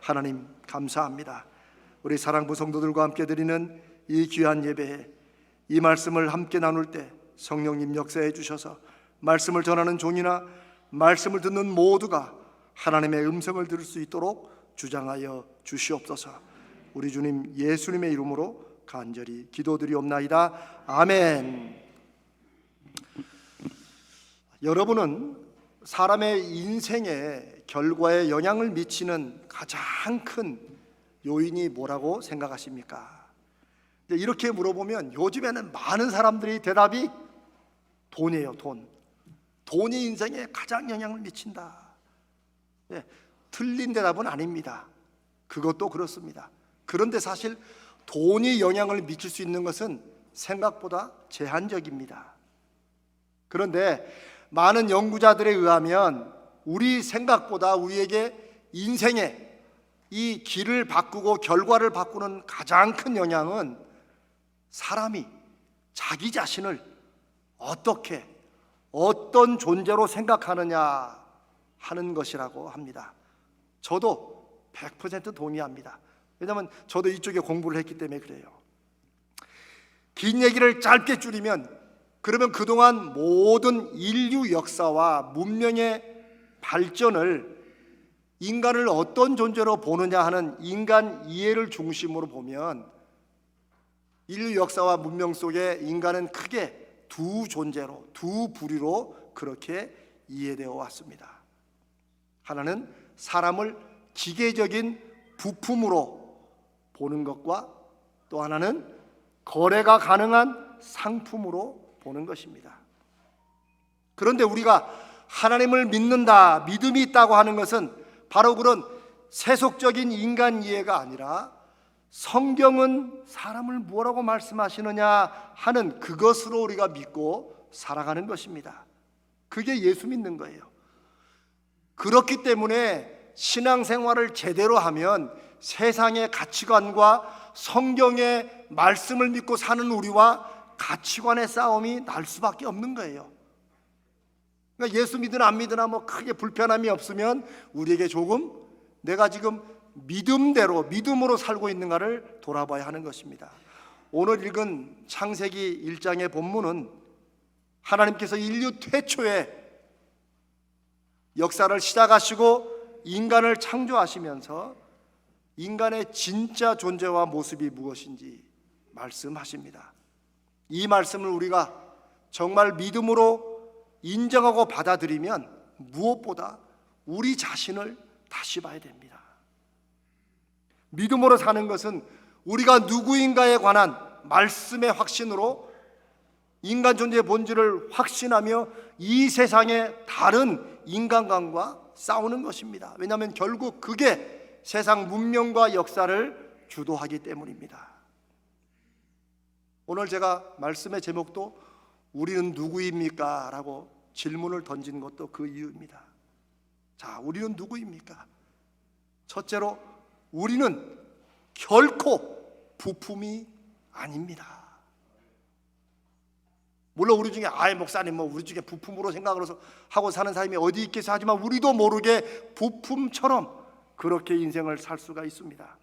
하나님 감사합니다. 우리 사랑부 성도들과 함께 드리는 이 귀한 예배에 이 말씀을 함께 나눌 때 성령님 역사해 주셔서 말씀을 전하는 종이나 말씀을 듣는 모두가 하나님의 음성을 들을 수 있도록 주장하여 주시옵소서. 우리 주님 예수님의 이름으로 간절히 기도드리옵나이다. 아멘. 여러분은 사람의 인생의 결과에 영향을 미치는 가장 큰 요인이 뭐라고 생각하십니까? 이렇게 물어보면 요즘에는 많은 사람들이 대답이 돈이에요. 돈이 인생에 가장 영향을 미친다. 틀린 대답은 아닙니다. 그것도 그렇습니다. 그런데 사실 돈이 영향을 미칠 수 있는 것은 생각보다 제한적입니다. 그런데 많은 연구자들에 의하면 우리 생각보다 우리에게 인생의 이 길을 바꾸고 결과를 바꾸는 가장 큰 영향은 사람이 자기 자신을 어떻게 어떤 존재로 생각하느냐 하는 것이라고 합니다. 저도 100% 동의합니다. 왜냐하면 저도 이쪽에 공부를 했기 때문에 그래요. 긴 얘기를 짧게 줄이면, 그러면 그동안 모든 인류 역사와 문명의 발전을 인간을 어떤 존재로 보느냐 하는 인간 이해를 중심으로 보면 인류 역사와 문명 속에 인간은 크게 두 존재로, 두 부류로 그렇게 이해되어 왔습니다. 하나는 사람을 기계적인 부품으로 보는 것과 또 하나는 거래가 가능한 상품으로 보는 것입니다. 그런데 우리가 하나님을 믿는다, 믿음이 있다고 하는 것은 바로 그런 세속적인 인간 이해가 아니라 성경은 사람을 뭐라고 말씀하시느냐 하는 그것으로 우리가 믿고 살아가는 것입니다. 그게 예수 믿는 거예요. 그렇기 때문에 신앙생활을 제대로 하면 세상의 가치관과 성경의 말씀을 믿고 사는 우리와 가치관의 싸움이 날 수밖에 없는 거예요. 그러니까 예수 믿으나 안 믿으나 뭐 크게 불편함이 없으면 우리에게 조금 내가 지금 믿음대로, 믿음으로 살고 있는가를 돌아봐야 하는 것입니다. 오늘 읽은 창세기 1장의 본문은 하나님께서 인류 최초의 역사를 시작하시고 인간을 창조하시면서 인간의 진짜 존재와 모습이 무엇인지 말씀하십니다. 이 말씀을 우리가 정말 믿음으로 인정하고 받아들이면 무엇보다 우리 자신을 다시 봐야 됩니다. 믿음으로 사는 것은 우리가 누구인가에 관한 말씀의 확신으로 인간 존재의 본질을 확신하며 이 세상의 다른 인간관과 싸우는 것입니다. 왜냐하면 결국 그게 세상 문명과 역사를 주도하기 때문입니다. 오늘 제가 말씀의 제목도 우리는 누구입니까? 라고 질문을 던진 것도 그 이유입니다. 자, 우리는 누구입니까? 첫째로 우리는 결코 부품이 아닙니다. 물론 우리 중에 목사님 우리 중에 부품으로 생각을 하고 사는 사람이 어디 있겠어 하지만 우리도 모르게 부품처럼 그렇게 인생을 살 수가 있습니다.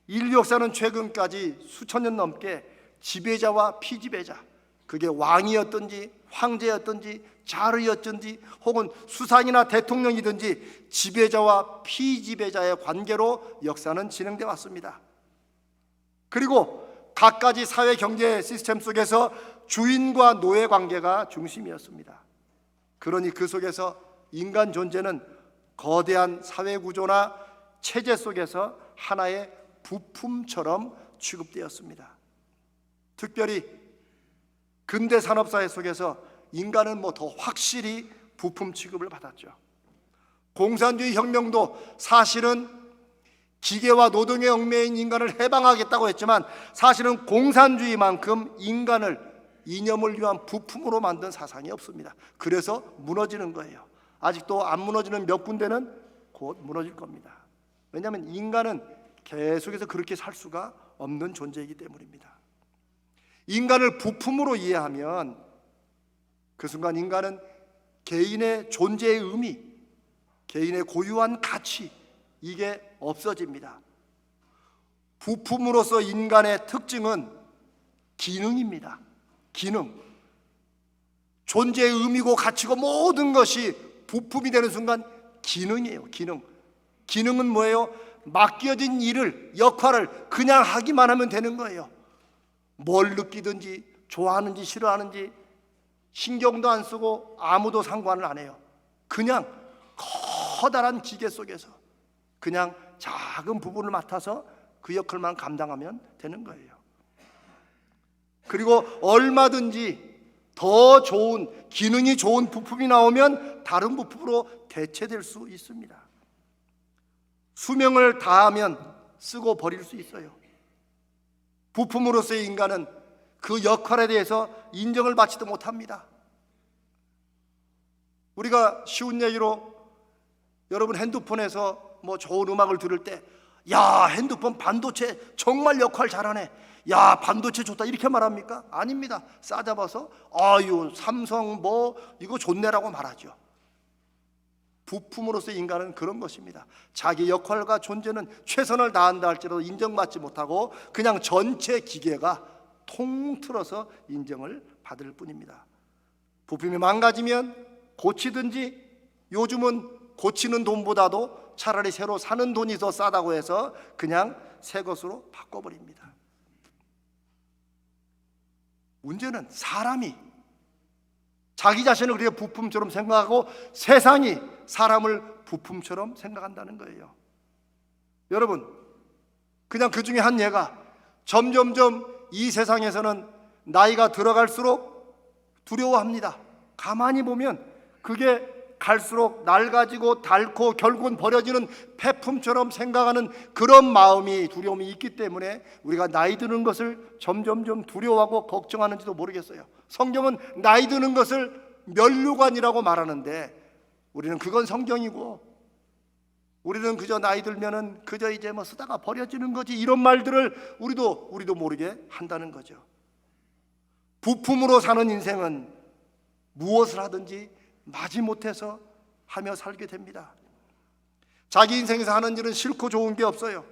인류 역사는 최근까지 수천 년 넘게 지배자와 피지배자, 그게 왕이었든지 황제였든지 자르였든지 혹은 수상이나 대통령이든지 지배자와 피지배자의 관계로 역사는 진행되어 왔습니다. 그리고 각가지 사회 경제 시스템 속에서 주인과 노예 관계가 중심이었습니다. 그러니 그 속에서 인간 존재는 거대한 사회 구조나 체제 속에서 하나의 부품처럼 취급되었습니다. 특별히 근대 산업사회 속에서 인간은 더 확실히 부품 취급을 받았죠. 공산주의 혁명도 사실은 기계와 노동에 얽매인 인간을 해방하겠다고 했지만 사실은 공산주의만큼 인간을 이념을 위한 부품으로 만든 사상이 없습니다. 그래서 무너지는 거예요. 아직도 안 무너지는 몇 군데는 곧 무너질 겁니다. 왜냐하면 인간은 계속해서 그렇게 살 수가 없는 존재이기 때문입니다. 인간을 부품으로 이해하면 그 순간 인간은 개인의 존재의 의미, 개인의 고유한 가치, 이게 없어집니다. 부품으로서 인간의 특징은 기능입니다. 기능. 존재의 의미고 가치고 모든 것이 부품이 되는 순간 기능이에요. 기능. 기능은 뭐예요? 맡겨진 일을, 역할을 그냥 하기만 하면 되는 거예요. 뭘 느끼든지 좋아하는지 싫어하는지 신경도 안 쓰고 아무도 상관을 안 해요. 그냥 커다란 기계 속에서 그냥 작은 부분을 맡아서 그 역할만 감당하면 되는 거예요. 그리고 얼마든지 더 좋은, 기능이 좋은 부품이 나오면 다른 부품으로 대체될 수 있습니다. 수명을 다하면 쓰고 버릴 수 있어요. 부품으로서의 인간은 그 역할에 대해서 인정을 받지도 못합니다. 우리가 쉬운 얘기로 여러분 핸드폰에서 뭐 좋은 음악을 들을 때, 야, 핸드폰 반도체 정말 역할 잘하네, 야, 반도체 좋다, 이렇게 말합니까? 아닙니다. 싸잡아서 아유, 삼성 뭐 이거 좋네라고 말하죠. 부품으로서 인간은 그런 것입니다. 자기 역할과 존재는 최선을 다한다 할지라도 인정받지 못하고 그냥 전체 기계가 통틀어서 인정을 받을 뿐입니다. 부품이 망가지면 고치든지, 요즘은 고치는 돈보다도 차라리 새로 사는 돈이 더 싸다고 해서 그냥 새 것으로 바꿔버립니다. 문제는 사람이 자기 자신을 그렇게 부품처럼 생각하고 세상이 사람을 부품처럼 생각한다는 거예요. 여러분, 그냥 그 중에 한 예가, 점점점 이 세상에서는 나이가 들어갈수록 두려워합니다. 가만히 보면 그게 갈수록 낡아지고 닳고 결국은 버려지는 폐품처럼 생각하는 그런 마음이, 두려움이 있기 때문에 우리가 나이 드는 것을 점점점 두려워하고 걱정하는지도 모르겠어요. 성경은 나이 드는 것을 면류관이라고 말하는데 우리는 그건 성경이고, 우리는 그저 나이 들면은 그저 이제 뭐 쓰다가 버려지는 거지, 이런 말들을 우리도 모르게 한다는 거죠. 부품으로 사는 인생은 무엇을 하든지 마지못해서 하며 살게 됩니다. 자기 인생에서 하는 일은 싫고 좋은 게 없어요.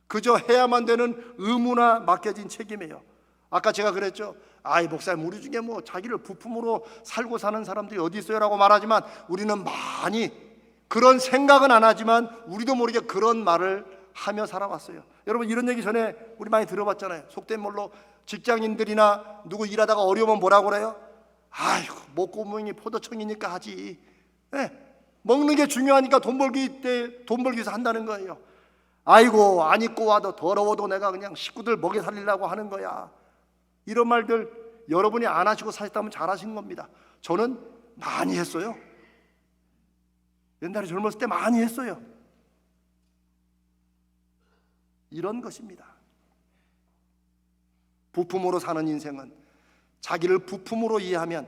그저 해야만 되는 의무나 맡겨진 책임이에요. 아까 제가 그랬죠. 아이, 목사님, 우리 중에 뭐 자기를 부품으로 살고 사는 사람들이 어디 있어요? 라고 말하지만 우리는 많이 그런 생각은 안 하지만 우리도 모르게 그런 말을 하며 살아왔어요. 여러분, 이런 얘기 전에 우리 많이 들어봤잖아요. 속된 말로 직장인들이나 누구 일하다가 어려우면 뭐라고 그래요? 아이고, 목구멍이 포도청이니까 하지. 네, 먹는 게 중요하니까 돈 벌기 위해서 한다는 거예요. 아이고, 안 입고 와도 더러워도 내가 그냥 식구들 먹여 살리려고 하는 거야. 이런 말들 여러분이 안 하시고 사셨다면 잘하신 겁니다. 저는 많이 했어요. 옛날에 젊었을 때 많이 했어요. 이런 것입니다. 부품으로 사는 인생은 자기를 부품으로 이해하면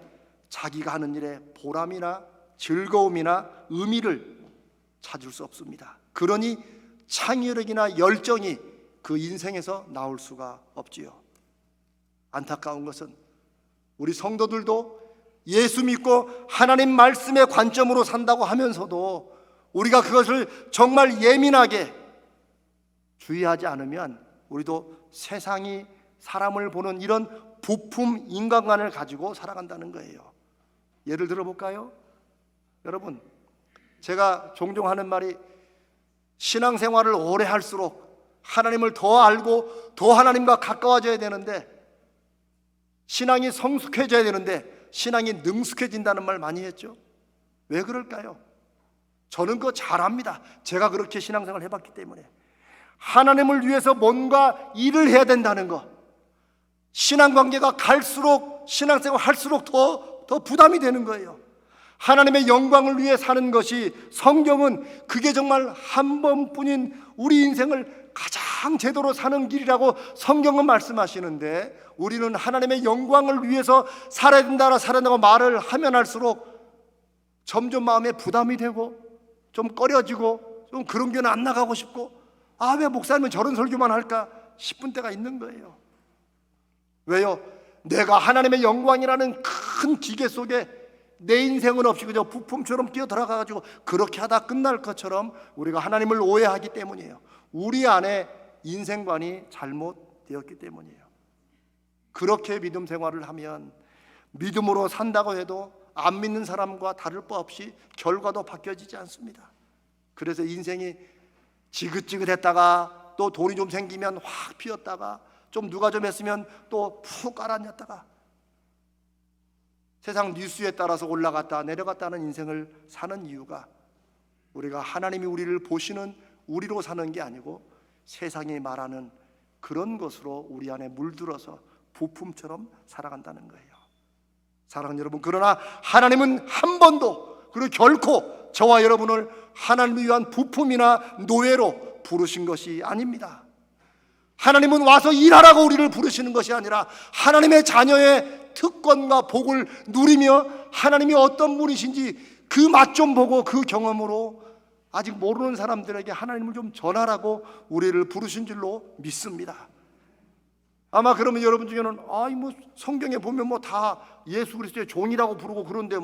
자기가 하는 일에 보람이나 즐거움이나 의미를 찾을 수 없습니다. 그러니 창의력이나 열정이 그 인생에서 나올 수가 없지요. 안타까운 것은 우리 성도들도 예수 믿고 하나님 말씀의 관점으로 산다고 하면서도 우리가 그것을 정말 예민하게 주의하지 않으면 우리도 세상이 사람을 보는 이런 부품 인간관을 가지고 살아간다는 거예요. 예를 들어 볼까요? 여러분, 제가 종종 하는 말이, 신앙생활을 오래 할수록 하나님을 더 알고 더 하나님과 가까워져야 되는데, 신앙이 성숙해져야 되는데 신앙이 능숙해진다는 말 많이 했죠. 왜 그럴까요? 저는 그거 잘 압니다. 제가 그렇게 신앙생활을 해봤기 때문에. 하나님을 위해서 뭔가 일을 해야 된다는 거, 신앙관계가 갈수록, 신앙생활 할수록 더 부담이 되는 거예요. 하나님의 영광을 위해 사는 것이, 성경은 그게 정말 한 번뿐인 우리 인생을 가장 제대로 사는 길이라고 성경은 말씀하시는데, 우리는 하나님의 영광을 위해서 살아야 된다고 말을 하면 할수록 점점 마음에 부담이 되고 좀 꺼려지고 좀 그런 교회는 안 나가고 싶고, 아, 왜 목사님은 저런 설교만 할까 싶은 때가 있는 거예요. 왜요? 내가 하나님의 영광이라는 큰 기계 속에 내 인생은 없이 그저 부품처럼 뛰어 들어가가지고 그렇게 하다 끝날 것처럼 우리가 하나님을 오해하기 때문이에요. 우리 안에 인생관이 잘못되었기 때문이에요. 그렇게 믿음 생활을 하면 믿음으로 산다고 해도 안 믿는 사람과 다를 바 없이 결과도 바뀌어지지 않습니다. 그래서 인생이 지긋지긋했다가 또 돈이 좀 생기면 확 피었다가 좀 누가 좀 했으면 또 푹 깔아앉았다가 세상 뉴스에 따라서 올라갔다 내려갔다는 인생을 사는 이유가 우리가 하나님이 우리를 보시는 우리로 사는 게 아니고 세상이 말하는 그런 것으로 우리 안에 물들어서 부품처럼 살아간다는 거예요. 사랑하는 여러분, 그러나 하나님은 한 번도 그리고 결코 저와 여러분을 하나님을 위한 부품이나 노예로 부르신 것이 아닙니다. 하나님은 와서 일하라고 우리를 부르시는 것이 아니라 하나님의 자녀의 특권과 복을 누리며 하나님이 어떤 분이신지 그 맛 좀 보고 그 경험으로 아직 모르는 사람들에게 하나님을 좀 전하라고 우리를 부르신 줄로 믿습니다. 아마 그러면 여러분 중에는 성경에 보면 다 예수 그리스도의 종이라고 부르고 그런데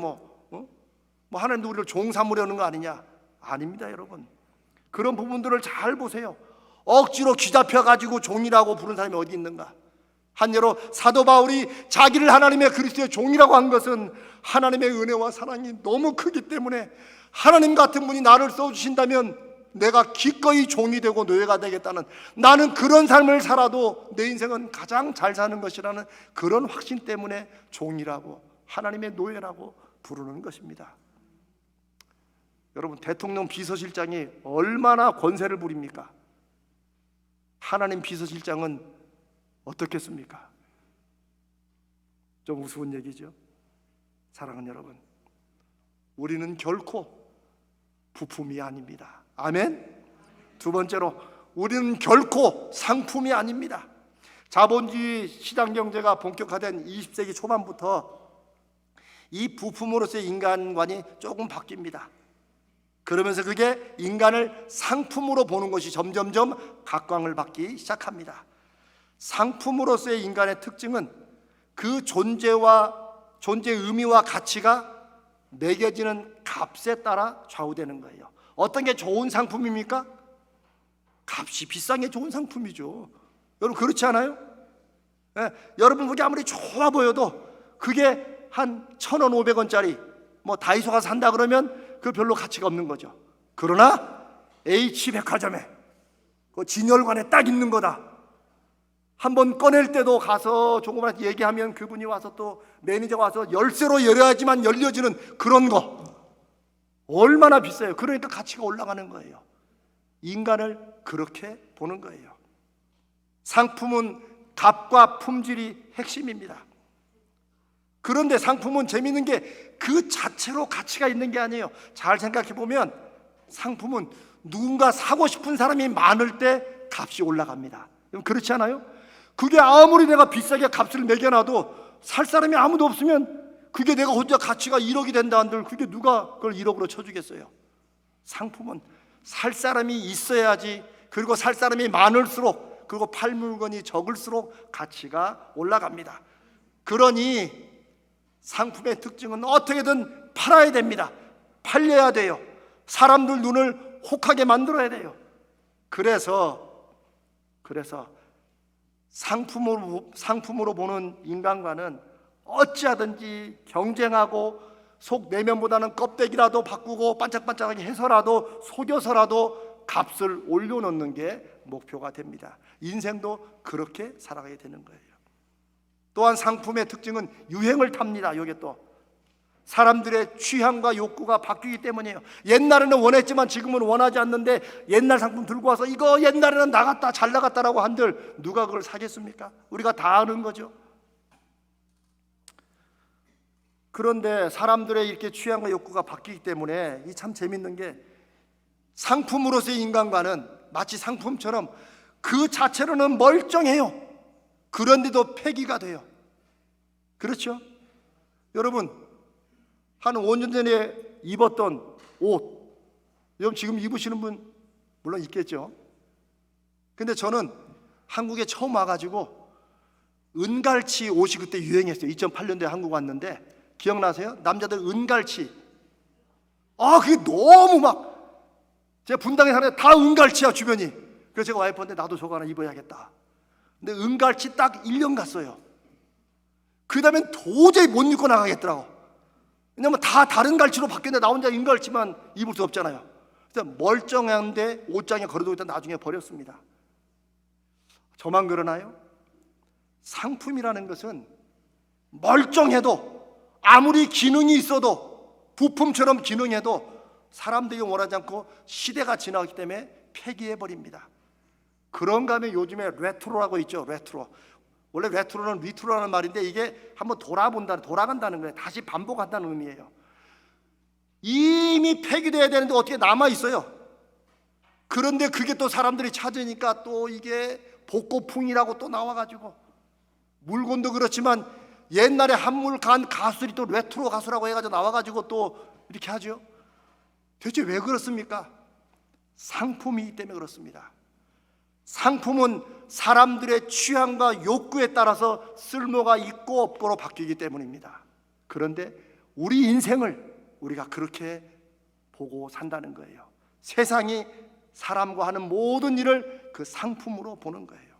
하나님도 우리를 종 삼으려는 거 아니냐? 아닙니다, 여러분. 그런 부분들을 잘 보세요. 억지로 귀잡혀가지고 종이라고 부른 사람이 어디 있는가? 한여로 사도 바울이 자기를 하나님의 그리스도의 종이라고 한 것은 하나님의 은혜와 사랑이 너무 크기 때문에 하나님 같은 분이 나를 써주신다면 내가 기꺼이 종이 되고 노예가 되겠다는, 나는 그런 삶을 살아도 내 인생은 가장 잘 사는 것이라는 그런 확신 때문에 종이라고, 하나님의 노예라고 부르는 것입니다. 여러분, 대통령 비서실장이 얼마나 권세를 부립니까? 하나님 비서실장은 어떻겠습니까? 좀 우스운 얘기죠. 사랑하는 여러분, 우리는 결코 부품이 아닙니다. 아멘. 두 번째로, 우리는 결코 상품이 아닙니다. 자본주의 시장 경제가 본격화된 20세기 초반부터 이 부품으로서의 인간관이 조금 바뀝니다. 그러면서 그게 인간을 상품으로 보는 것이 점점점 각광을 받기 시작합니다. 상품으로서의 인간의 특징은 그 존재의 의미와 가치가 매겨지는 값에 따라 좌우되는 거예요. 어떤 게 좋은 상품입니까? 값이 비싼 게 좋은 상품이죠. 여러분, 그렇지 않아요? 여러분 보기 아무리 좋아 보여도 그게 한 1,000원, 500원짜리 다이소 가서 산다 그러면 그 별로 가치가 없는 거죠. 그러나 H백화점에 그 진열관에 딱 있는 거다. 한번 꺼낼 때도 가서 조금만 얘기하면 그분이 와서 또 매니저가 와서 열쇠로 열어야지만 열려지는 그런 거 얼마나 비싸요. 그러니까 가치가 올라가는 거예요. 인간을 그렇게 보는 거예요. 상품은 값과 품질이 핵심입니다. 그런데 상품은 재미있는 게 그 자체로 가치가 있는 게 아니에요. 잘 생각해 보면 상품은 누군가 사고 싶은 사람이 많을 때 값이 올라갑니다. 그렇지 않아요? 그게 아무리 내가 비싸게 값을 매겨놔도 살 사람이 아무도 없으면 그게 내가 혼자 가치가 1억이 된다 한들 그게 누가 그걸 1억으로 쳐주겠어요? 상품은 살 사람이 있어야지, 그리고 살 사람이 많을수록, 그리고 팔 물건이 적을수록 가치가 올라갑니다. 그러니 상품의 특징은 어떻게든 팔아야 됩니다. 팔려야 돼요. 사람들 눈을 혹하게 만들어야 돼요. 그래서 상품으로 보는 인간과는 어찌하든지 경쟁하고 속 내면보다는 껍데기라도 바꾸고 반짝반짝하게 해서라도 속여서라도 값을 올려놓는 게 목표가 됩니다. 인생도 그렇게 살아가야 되는 거예요. 또한 상품의 특징은 유행을 탑니다. 이게 또 사람들의 취향과 욕구가 바뀌기 때문이에요. 옛날에는 원했지만 지금은 원하지 않는데 옛날 상품 들고 와서 이거 옛날에는 나갔다 잘 나갔다라고 한들 누가 그걸 사겠습니까? 우리가 다 아는 거죠. 그런데 사람들의 이렇게 취향과 욕구가 바뀌기 때문에 이 참 재밌는 게 상품으로서의 인간과는 마치 상품처럼 그 자체로는 멀쩡해요. 그런데도 폐기가 돼요. 그렇죠? 여러분, 한 5년 전에 입었던 옷, 여러분 지금 입으시는 분 물론 있겠죠. 근데 저는 한국에 처음 와가지고 은갈치 옷이 그때 유행했어요. 2008년도에 한국 왔는데 기억나세요? 남자들 은갈치. 그게 너무 막, 제 분당에 사는 다 은갈치야 주변이. 그래서 제가 와이프한테 나도 저거 하나 입어야겠다. 근데 은갈치 딱 1년 갔어요. 그 다음엔 도저히 못 입고 나가겠더라고. 왜냐면 다 다른 갈치로 바뀌었는데 나 혼자 은갈치만 입을 수 없잖아요. 그래서 멀쩡한데 옷장에 걸어두고 있다 나중에 버렸습니다. 저만 그러나요? 상품이라는 것은 멀쩡해도, 아무리 기능이 있어도, 부품처럼 기능해도 사람들이 원하지 않고 시대가 지나기 때문에 폐기해버립니다. 그런가 하면 요즘에 레트로라고 있죠. 레트로. 원래 레트로는 리트로라는 말인데 이게 한번 돌아간다는 거예요. 다시 반복한다는 의미예요. 이미 폐기돼야 되는데 어떻게 남아있어요. 그런데 그게 또 사람들이 찾으니까 또 이게 복고풍이라고 또 나와가지고, 물건도 그렇지만 옛날에 한물 간 가수들이 또 레트로 가수라고 해가지고 나와가지고 또 이렇게 하죠. 대체 왜 그렇습니까? 상품이기 때문에 그렇습니다. 상품은 사람들의 취향과 욕구에 따라서 쓸모가 있고 없고로 바뀌기 때문입니다. 그런데 우리 인생을 우리가 그렇게 보고 산다는 거예요. 세상이 사람과 하는 모든 일을 그 상품으로 보는 거예요.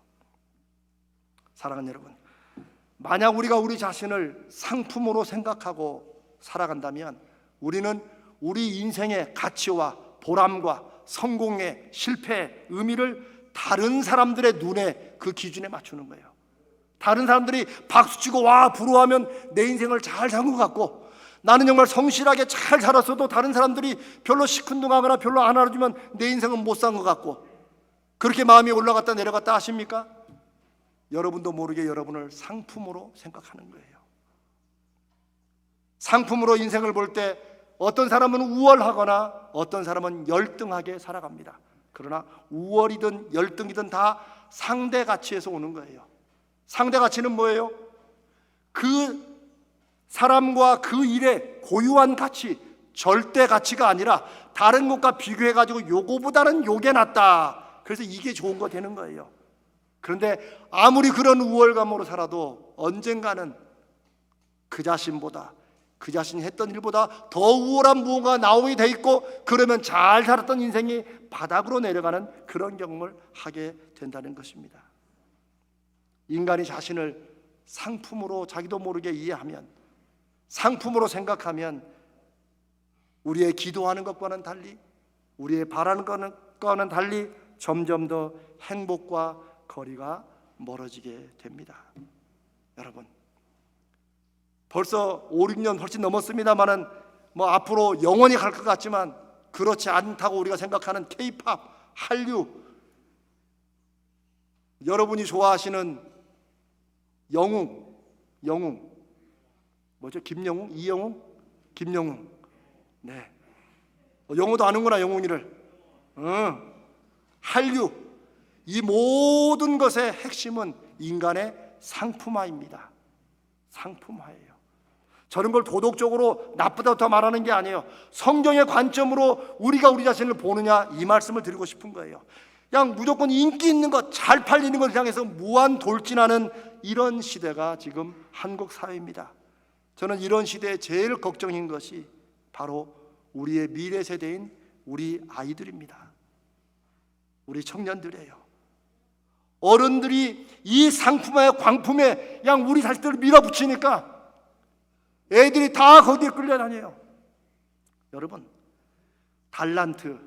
사랑하는 여러분, 만약 우리가 우리 자신을 상품으로 생각하고 살아간다면 우리는 우리 인생의 가치와 보람과 성공의 실패의 의미를 다른 사람들의 눈에, 그 기준에 맞추는 거예요. 다른 사람들이 박수치고 와 부러워하면 내 인생을 잘 산 것 같고, 나는 정말 성실하게 잘 살았어도 다른 사람들이 별로 시큰둥하거나 별로 안 알아주면 내 인생은 못 산 것 같고, 그렇게 마음이 올라갔다 내려갔다 하십니까? 여러분도 모르게 여러분을 상품으로 생각하는 거예요. 상품으로 인생을 볼 때 어떤 사람은 우월하거나 어떤 사람은 열등하게 살아갑니다. 그러나 우월이든 열등이든 다 상대 가치에서 오는 거예요. 상대 가치는 뭐예요? 그 사람과 그 일의 고유한 가치, 절대 가치가 아니라 다른 것과 비교해가지고 요거보다는 요게 낫다, 그래서 이게 좋은 거 되는 거예요. 그런데 아무리 그런 우월감으로 살아도 언젠가는 그 자신보다, 그 자신이 했던 일보다 더 우월한 무언가 나오게 돼 있고, 그러면 잘 살았던 인생이 바닥으로 내려가는 그런 경험을 하게 된다는 것입니다. 인간이 자신을 상품으로 자기도 모르게 이해하면, 상품으로 생각하면 우리의 기도하는 것과는 달리, 우리의 바라는 것과는 달리 점점 더 행복과 거리가 멀어지게 됩니다. 여러분, 벌써 5, 6년 훨씬 넘었습니다만은 앞으로 영원히 갈 것 같지만 그렇지 않다고 우리가 생각하는 K-팝, 한류, 여러분이 좋아하시는 영웅 뭐죠? 김영웅? 이영웅? 김영웅. 네. 영어도 아는구나, 영웅이를. 한류. 이 모든 것의 핵심은 인간의 상품화입니다. 상품화예요. 저런 걸 도덕적으로 나쁘다고 더 말하는 게 아니에요. 성경의 관점으로 우리가 우리 자신을 보느냐, 이 말씀을 드리고 싶은 거예요. 그냥 무조건 인기 있는 것, 잘 팔리는 걸 향해서 무한 돌진하는 이런 시대가 지금 한국 사회입니다. 저는 이런 시대에 제일 걱정인 것이 바로 우리의 미래 세대인 우리 아이들입니다. 우리 청년들이에요. 어른들이 이 상품의 광품에 그냥 우리 자식들을 밀어붙이니까 애들이 다 거기에 끌려다녀요. 여러분, 달란트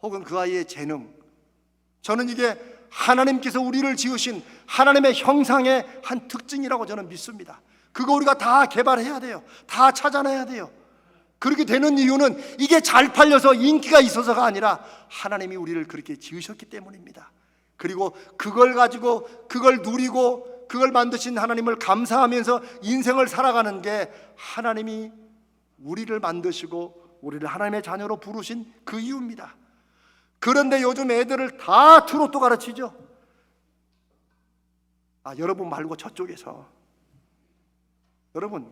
혹은 그 아이의 재능, 저는 이게 하나님께서 우리를 지으신 하나님의 형상의 한 특징이라고 저는 믿습니다. 그거 우리가 다 개발해야 돼요. 다 찾아내야 돼요. 그렇게 되는 이유는 이게 잘 팔려서 인기가 있어서가 아니라 하나님이 우리를 그렇게 지으셨기 때문입니다. 그리고 그걸 가지고, 그걸 누리고, 그걸 만드신 하나님을 감사하면서 인생을 살아가는 게 하나님이 우리를 만드시고 우리를 하나님의 자녀로 부르신 그 이유입니다. 그런데 요즘 애들을 다 트로트 가르치죠. 여러분 말고 저쪽에서. 여러분,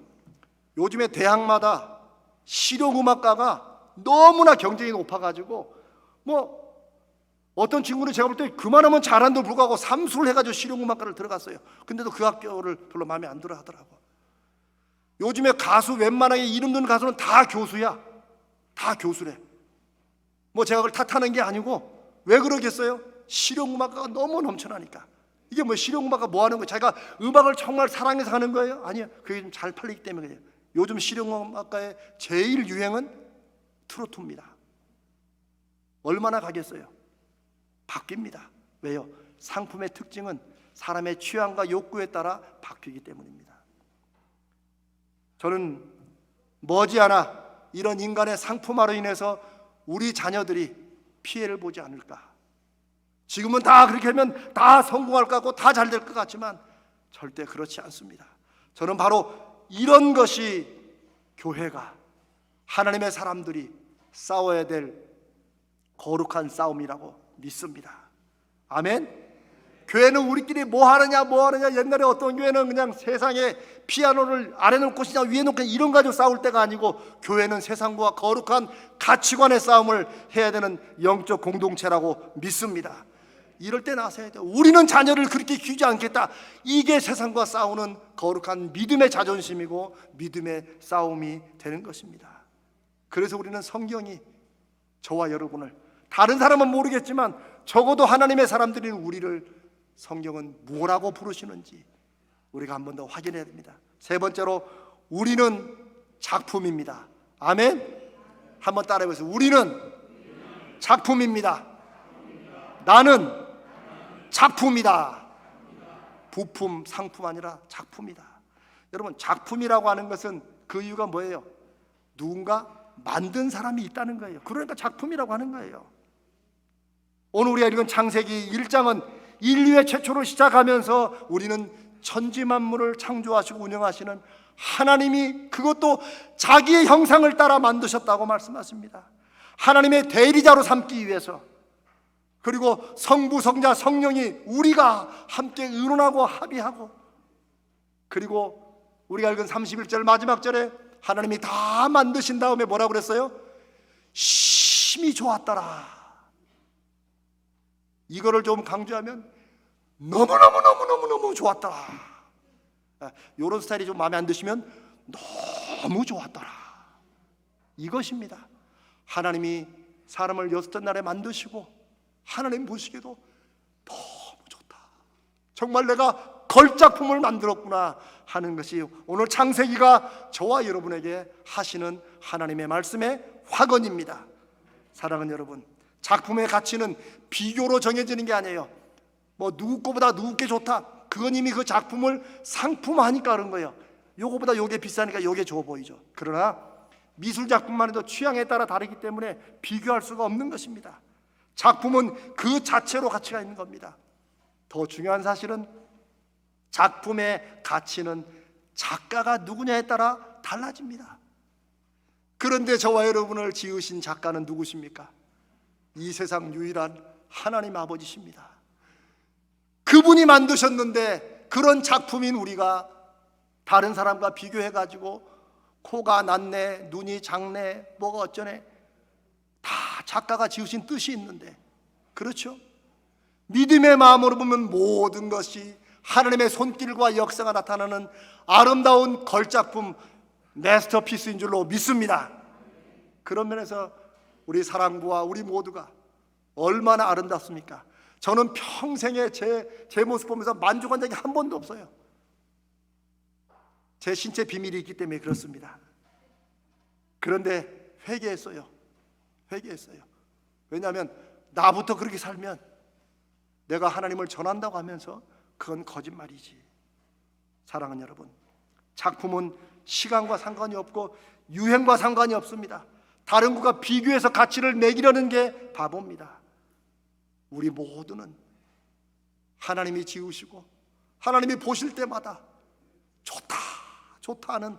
요즘에 대학마다 실용음악가가 너무나 경쟁이 높아가지고 어떤 친구는 제가 볼 때 그만하면 잘한데도 불구하고 삼수를 해가지고 실용음악과를 들어갔어요. 근데도 그 학교를 별로 마음에 안 들어 하더라고. 요즘에 가수 웬만하게 이름 드는 가수는 다 교수야. 다 교수래. 뭐 제가 그걸 탓하는 게 아니고 왜 그러겠어요? 실용음악가가 너무 넘쳐나니까. 이게 뭐 실용음악가 뭐 하는 거예요? 자기가 음악을 정말 사랑해서 하는 거예요? 아니요. 그게 좀 잘 팔리기 때문에 그래요. 요즘 실용음악가의 제일 유행은 트로트입니다. 얼마나 가겠어요? 바뀝니다. 왜요? 상품의 특징은 사람의 취향과 욕구에 따라 바뀌기 때문입니다. 저는 머지않아 이런 인간의 상품화로 인해서 우리 자녀들이 피해를 보지 않을까. 지금은 다 그렇게 하면 다 성공할 것 같고 다 잘 될 것 같지만 절대 그렇지 않습니다. 저는 바로 이런 것이 교회가, 하나님의 사람들이 싸워야 될 거룩한 싸움이라고 믿습니다. 아멘. 교회는 우리끼리 뭐 하느냐 옛날에 어떤 교회는 그냥 세상에 피아노를 아래 놓고 그냥 위에 놓고 이런 가지고 싸울 때가 아니고, 교회는 세상과 거룩한 가치관의 싸움을 해야 되는 영적 공동체라고 믿습니다. 이럴 때 나서야 돼요. 우리는 자녀를 그렇게 키우지 않겠다. 이게 세상과 싸우는 거룩한 믿음의 자존심이고 믿음의 싸움이 되는 것입니다. 그래서 우리는 성경이 저와 여러분을, 다른 사람은 모르겠지만 적어도 하나님의 사람들인 우리를 성경은 뭐라고 부르시는지 우리가 한 번 더 확인해야 됩니다. 세 번째로, 우리는 작품입니다. 아멘. 한번 따라해 보세요. 우리는 작품입니다. 나는 작품이다. 부품, 상품 아니라 작품이다. 여러분, 작품이라고 하는 것은 그 이유가 뭐예요? 누군가 만든 사람이 있다는 거예요. 그러니까 작품이라고 하는 거예요. 오늘 우리가 읽은 창세기 1장은 인류의 최초로 시작하면서 우리는 천지만물을 창조하시고 운영하시는 하나님이, 그것도 자기의 형상을 따라 만드셨다고 말씀하십니다. 하나님의 대리자로 삼기 위해서, 그리고 성부, 성자, 성령이 우리가 함께 의논하고 합의하고, 그리고 우리가 읽은 31절 마지막 절에 하나님이 다 만드신 다음에 뭐라고 그랬어요? 심히 좋았더라. 이거를 좀 강조하면 너무너무 좋았더라. 이런 스타일이 좀 마음에 안 드시면 너무 좋았더라. 이것입니다. 하나님이 사람을 여섯째 날에 만드시고 하나님 보시기에도 너무 좋다. 정말 내가 걸작품을 만들었구나 하는 것이 오늘 창세기가 저와 여러분에게 하시는 하나님의 말씀의 확언입니다. 사랑하는 여러분, 작품의 가치는 비교로 정해지는 게 아니에요. 뭐 누구 거보다 누구 게 좋다, 그건 이미 그 작품을 상품화하니까 그런 거예요. 요거보다 요게 비싸니까 요게 좋아 보이죠. 그러나 미술 작품만 해도 취향에 따라 다르기 때문에 비교할 수가 없는 것입니다. 작품은 그 자체로 가치가 있는 겁니다. 더 중요한 사실은 작품의 가치는 작가가 누구냐에 따라 달라집니다. 그런데 저와 여러분을 지으신 작가는 누구십니까? 이 세상 유일한 하나님 아버지십니다. 그분이 만드셨는데 그런 작품인 우리가 다른 사람과 비교해가지고 코가 낮네, 눈이 작네, 뭐가 어쩌네, 다 작가가 지으신 뜻이 있는데, 그렇죠? 믿음의 마음으로 보면 모든 것이 하나님의 손길과 역사가 나타나는 아름다운 걸작품, 마스터피스인 줄로 믿습니다. 그런 면에서 우리 사랑부와 우리 모두가 얼마나 아름답습니까? 저는 평생에 제 모습 보면서 만족한 적이 한 번도 없어요. 제 신체 비밀이 있기 때문에 그렇습니다. 그런데 회개했어요. 왜냐하면 나부터 그렇게 살면 내가 하나님을 전한다고 하면서 그건 거짓말이지. 사랑하는 여러분, 작품은 시간과 상관이 없고 유행과 상관이 없습니다. 다른 것과 비교해서 가치를 매기려는 게 바보입니다. 우리 모두는 하나님이 지으시고 하나님이 보실 때마다 좋다 하는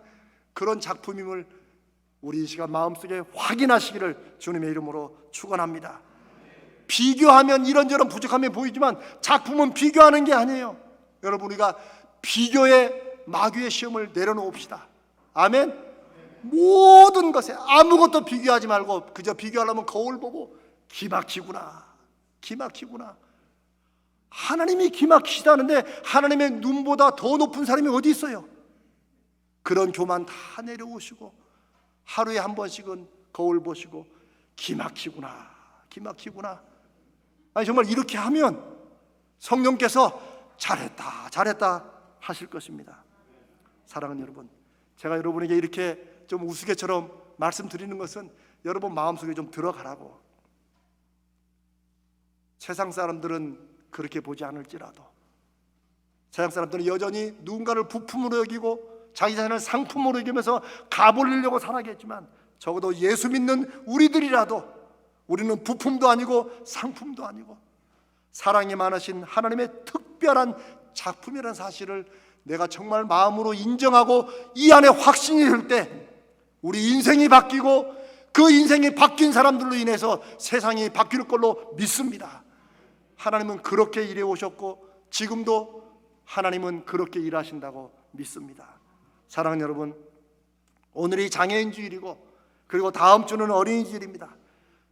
그런 작품임을 우리 이 시간 마음속에 확인하시기를 주님의 이름으로 축원합니다. 비교하면 이런저런 부족함이 보이지만 작품은 비교하는 게 아니에요. 여러분, 우리가 비교의 마귀의 시험을 내려놓읍시다. 아멘. 모든 것에 아무것도 비교하지 말고 그저 비교하려면 거울 보고 기막히구나. 하나님이 기막히시다는데 하나님의 눈보다 더 높은 사람이 어디 있어요? 그런 교만 다 내려오시고 하루에 한 번씩은 거울 보시고 기막히구나, 기막히구나. 아니 정말 이렇게 하면 성령께서 잘했다, 잘했다 하실 것입니다. 사랑하는 여러분, 제가 여러분에게 이렇게 좀 우스갯처럼 말씀드리는 것은 여러분 마음속에 좀 들어가라고. 세상 사람들은 그렇게 보지 않을지라도 세상 사람들은 여전히 누군가를 부품으로 여기고 자기 자신을 상품으로 여기면서 가버리려고 살아겠지만, 적어도 예수 믿는 우리들이라도 우리는 부품도 아니고 상품도 아니고 사랑이 많으신 하나님의 특별한 작품이라는 사실을 내가 정말 마음으로 인정하고 이 안에 확신이 들 때 우리 인생이 바뀌고 그 인생이 바뀐 사람들로 인해서 세상이 바뀔 걸로 믿습니다. 하나님은 그렇게 일해 오셨고 지금도 하나님은 그렇게 일하신다고 믿습니다. 사랑하는 여러분, 오늘이 장애인 주일이고 그리고 다음 주는 어린이주일입니다.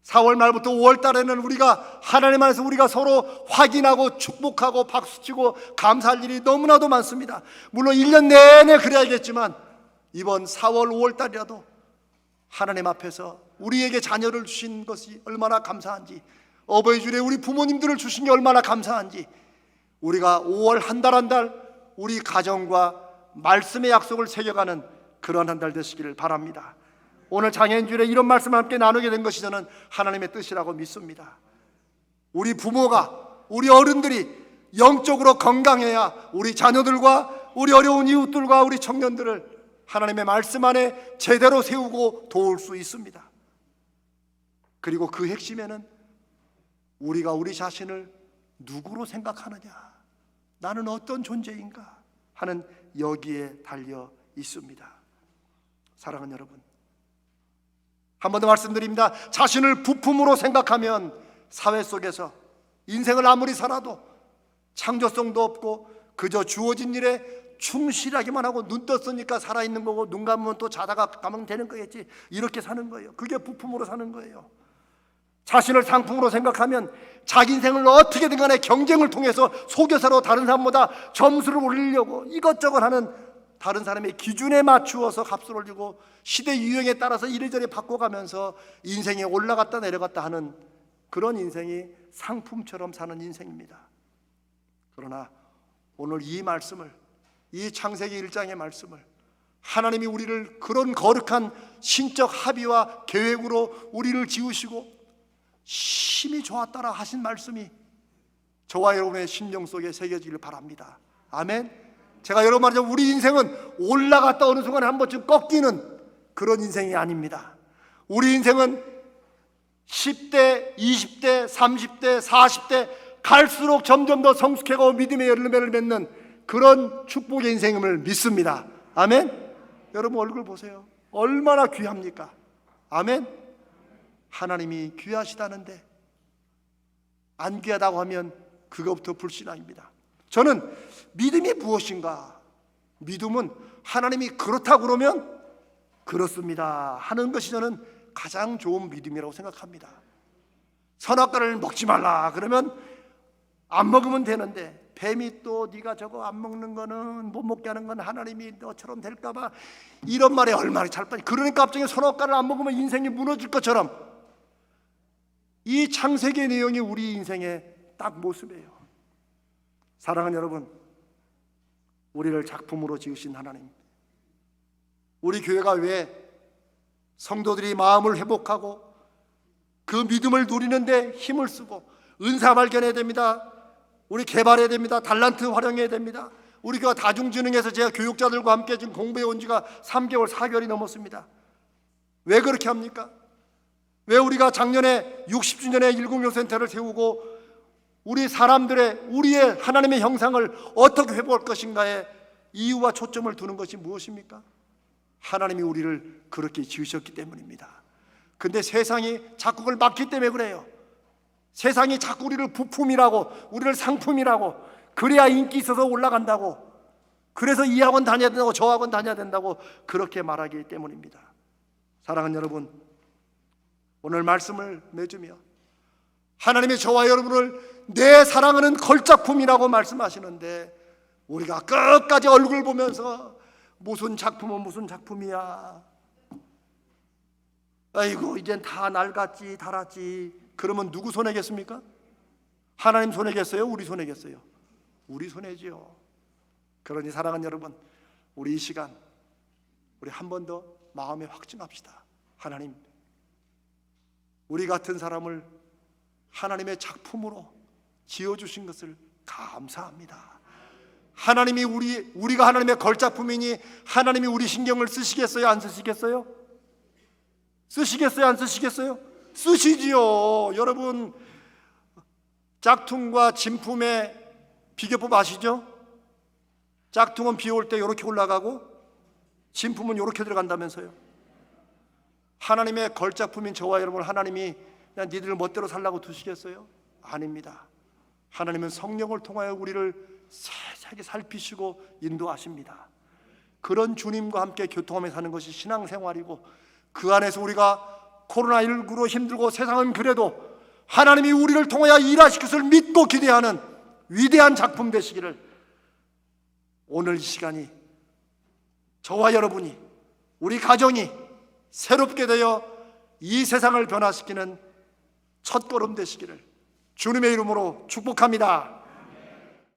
4월 말부터 5월 달에는 우리가 하나님 안에서 우리가 서로 확인하고 축복하고 박수치고 감사할 일이 너무나도 많습니다. 물론 1년 내내 그래야겠지만 이번 4월 5월 달이라도 하나님 앞에서 우리에게 자녀를 주신 것이 얼마나 감사한지, 어버이 주일에 우리 부모님들을 주신 게 얼마나 감사한지, 우리가 5월 한 달 한 달 우리 가정과 말씀의 약속을 새겨가는 그런 한 달 되시기를 바랍니다. 오늘 장애인주일에 이런 말씀을 함께 나누게 된 것이 저는 하나님의 뜻이라고 믿습니다. 우리 부모가, 우리 어른들이 영적으로 건강해야 우리 자녀들과 우리 어려운 이웃들과 우리 청년들을 하나님의 말씀 안에 제대로 세우고 도울 수 있습니다. 그리고 그 핵심에는 우리가 우리 자신을 누구로 생각하느냐, 나는 어떤 존재인가 하는 여기에 달려 있습니다. 사랑하는 여러분, 한 번 더 말씀드립니다. 자신을 부품으로 생각하면 사회 속에서 인생을 아무리 살아도 창조성도 없고 그저 주어진 일에 충실하기만 하고 눈 떴으니까 살아있는 거고 눈 감으면 또 자다가 가면 되는 거겠지, 이렇게 사는 거예요. 그게 부품으로 사는 거예요. 자신을 상품으로 생각하면 자기 인생을 어떻게든 간에 경쟁을 통해서 속여서로 다른 사람보다 점수를 올리려고 이것저것 하는, 다른 사람의 기준에 맞추어서 값을 올리고 시대 유행에 따라서 이래저래 바꿔가면서 인생에 올라갔다 내려갔다 하는 그런 인생이 상품처럼 사는 인생입니다. 그러나 오늘 이 말씀을, 이 창세기 1장의 말씀을, 하나님이 우리를 그런 거룩한 신적 합의와 계획으로 우리를 지으시고 심히 좋았다라 하신 말씀이 저와 여러분의 심령 속에 새겨지길 바랍니다. 아멘. 제가 여러분 말이죠, 우리 인생은 올라갔다 어느 순간에 한 번쯤 꺾이는 그런 인생이 아닙니다. 우리 인생은 10대, 20대, 30대, 40대 갈수록 점점 더 성숙해가고 믿음의 열매를 맺는 그런 축복의 인생임을 믿습니다. 아멘. 여러분 얼굴 보세요. 얼마나 귀합니까? 아멘. 하나님이 귀하시다는데 안 귀하다고 하면 그것부터 불신앙입니다. 저는 믿음이 무엇인가? 믿음은 하나님이 그렇다고 그러면 그렇습니다 하는 것이 저는 가장 좋은 믿음이라고 생각합니다. 선악과를 먹지 말라 그러면 안 먹으면 되는데, 뱀이 또 네가 저거 안 먹는 거는 못 먹게 하는 건 하나님이 너처럼 될까봐 이런 말에 얼마나 잘 빠지. 그러니까 갑자기 선악과를 안 먹으면 인생이 무너질 것처럼 이 창세기의 내용이 우리 인생의 딱 모습이에요. 사랑하는 여러분, 우리를 작품으로 지으신 하나님, 우리 교회가 왜 성도들이 마음을 회복하고 그 믿음을 누리는데 힘을 쓰고 은사 발견해야 됩니다. 우리 개발해야 됩니다. 달란트 활용해야 됩니다. 우리 교회가 다중지능에서 제가 교육자들과 함께 지금 공부해 온 지가 3개월, 4개월이 넘었습니다. 왜 그렇게 합니까? 왜 우리가 작년에 60주년의 106센터를 세우고 우리 사람들의, 우리의 하나님의 형상을 어떻게 회복할 것인가에 이유와 초점을 두는 것이 무엇입니까? 하나님이 우리를 그렇게 지으셨기 때문입니다. 근데 세상이 자꾸 그걸 막기 때문에 그래요. 세상이 자꾸 우리를 부품이라고, 우리를 상품이라고, 그래야 인기 있어서 올라간다고, 그래서 이 학원 다녀야 된다고, 저 학원 다녀야 된다고 그렇게 말하기 때문입니다. 사랑하는 여러분, 오늘 말씀을 맺으며 하나님이 저와 여러분을 내 사랑하는 걸작품이라고 말씀하시는데 우리가 끝까지 얼굴 보면서 무슨 작품은 무슨 작품이야. 아이고 이젠 다 낡았지 닳았지. 그러면 누구 손해겠습니까? 하나님 손해겠어요? 우리 손해겠어요? 우리 손해지요. 그러니 사랑하는 여러분, 우리 이 시간 우리 한 번 더 마음에 확증합시다. 하나님, 우리 같은 사람을 하나님의 작품으로 지어주신 것을 감사합니다. 하나님이 우리가 하나님의 걸작품이니 하나님이 우리 신경을 쓰시겠어요? 안 쓰시겠어요? 쓰시겠어요? 안 쓰시겠어요? 쓰시지요. 여러분, 짝퉁과 진품의 비교법 아시죠? 짝퉁은 비 올 때 이렇게 올라가고 진품은 이렇게 들어간다면서요. 하나님의 걸작품인 저와 여러분을 하나님이 그냥 니들 멋대로 살라고 두시겠어요? 아닙니다. 하나님은 성령을 통하여 우리를 세세하게 살피시고 인도하십니다. 그런 주님과 함께 교통하며 사는 것이 신앙생활이고, 그 안에서 우리가 코로나19로 힘들고 세상은 그래도 하나님이 우리를 통하여 일하실 것을 믿고 기대하는 위대한 작품 되시기를, 오늘 이 시간이 저와 여러분이, 우리 가정이 새롭게 되어 이 세상을 변화시키는 첫걸음 되시기를 주님의 이름으로 축복합니다.